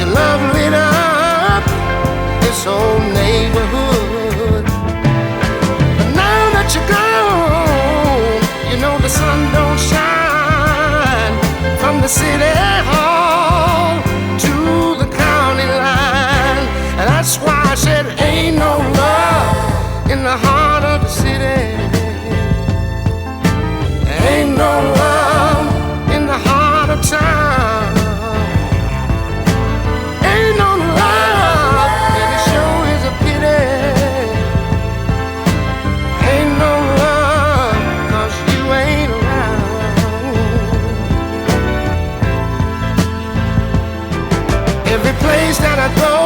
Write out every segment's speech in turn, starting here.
your love lit up this whole neighborhood. But now that you're gone, you know the sun don't shine from the city hall to the county line. And that's why I said ain't no love in the heart of the city. Ain't no love in the heart of town. Ain't no love, and it sure is a pity. Ain't no love, 'cause you ain't around. Every place that I go,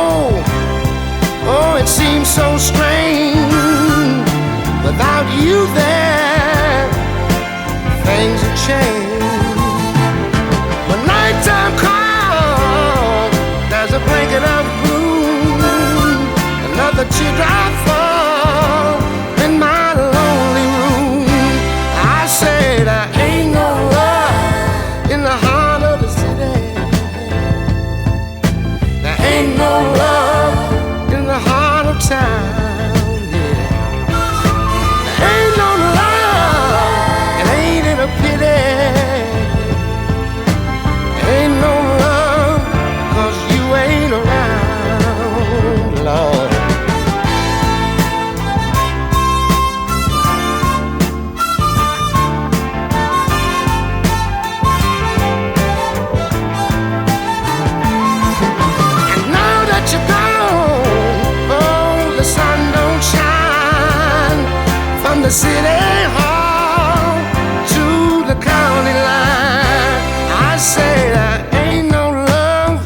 oh, it seems so strange. Without you there, things have changed. When nighttime comes, there's a blanket of gloom. Another teardrop falls in my lonely room. I say there ain't no love in the heart of the city. There ain't no love in the heart of town. The city hall to the county line. I say there ain't no love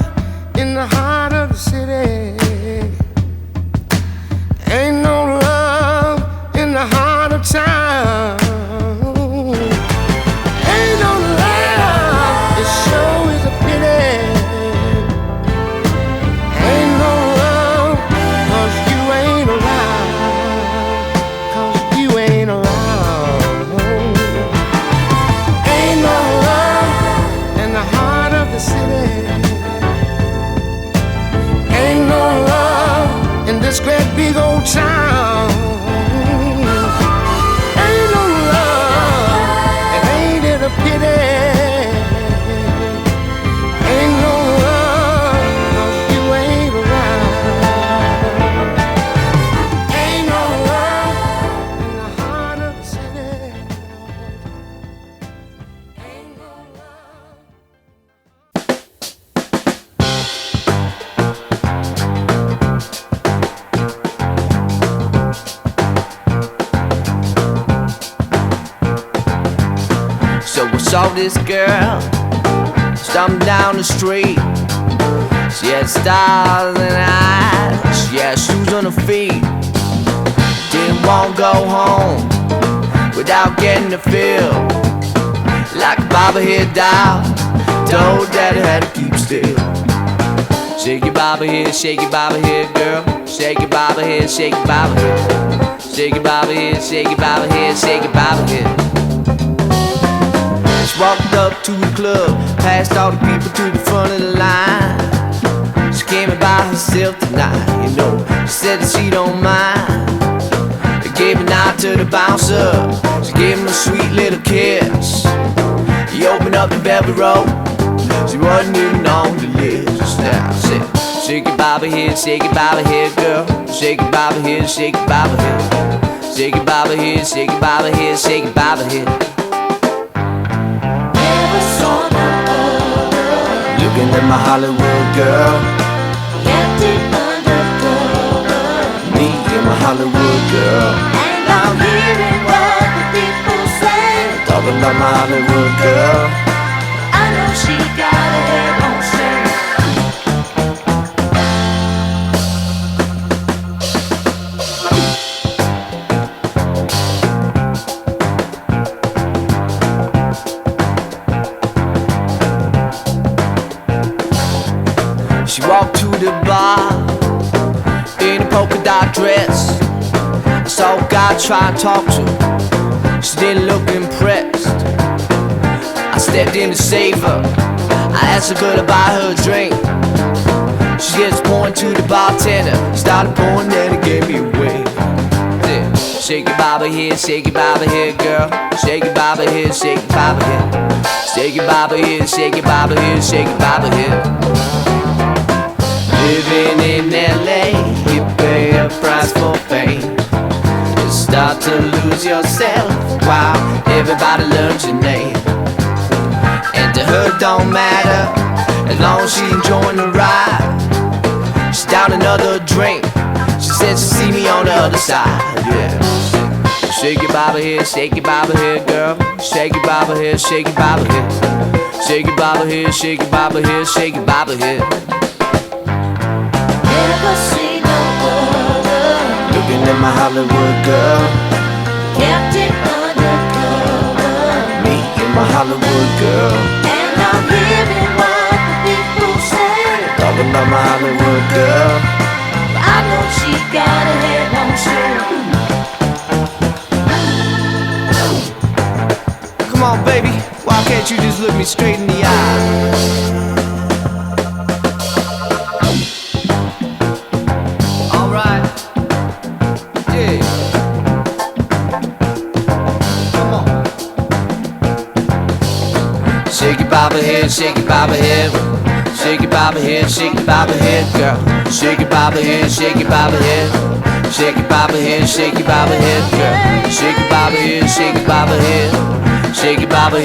in the heart of the city. Ain't no love in the heart of town. Ain't no love, it sure is a pity. Ain't no love, 'cause you ain't around. This great big old town. Ain't no love, and ain't it a pity? Ain't no love, 'cause you ain't around. Ain't no love in the heart of the city. Ain't no love. Saw this girl stumbling down the street. She had stars in her eyes, she had shoes on her feet. Didn't want to go home without getting the feel. Like a bobblehead doll, told daddy how to keep still. Shake your bobblehead, shake your bobblehead, girl. Shake your bobblehead, shake your bobblehead. Shake your bobblehead, shake your bobblehead, shake your bobblehead. Walked up to the club, passed all the people to the front of the line. She came in by herself tonight, you know. She said that she don't mind. They gave a nod to the bouncer, she gave him a sweet little kiss. He opened up the velvet rope, she wasn't even on the list. Now I said, shake your bobblehead, shake your bobblehead, girl. Shake your bobblehead, shake your bobblehead. Shake your bobblehead, shake your bobblehead, shake your bobblehead. Looking at my Hollywood girl, empty undercover. me and my Hollywood girl. And I'm hearing what the people say. Talking about my Hollywood girl. I know she got her own say. She walked to the bar in a polka dot dress. I saw a guy try to talk to her. She didn't look impressed. I stepped in to save her. I asked her could I buy her a drink. She gets pouring to the bartender, started pouring, then it gave me away. Yeah. Shake your bobby here, shake your bobby here, girl. Shake your bobby here, shake your bobby here. Shake your bobby here, shake your bobby here, shake your bobby here. Living in LA, you pay a price for fame. You start to lose yourself while everybody learns your name. And to her it don't matter as long as she enjoying the ride. She's down another drink. She said she'll see me on the other side. Yeah. Shake your bobby here, shake your bobby here, girl. Shake your bobby here, shake your bobby here. Shake your bobby here, shake your bobby here, shake your bobby here. Never see no other. Looking at my Hollywood girl. Kept it undercover. Me and my Hollywood girl. And I'm hearing what the people say. Talking about my Hollywood girl. I know she got a head on straight. Come on, baby, why can't you just look me straight in the eye? Alright, yeah. Come on. Shake your bobby head, shake your bobby head. Shake your bobby head, shake your bobby head, girl. Shake your bobby head, shake your bobby head. Shake your bobby head, shake your bobby head, girl. Shake your bobby head, shake your bobby head. Shake your bobby head.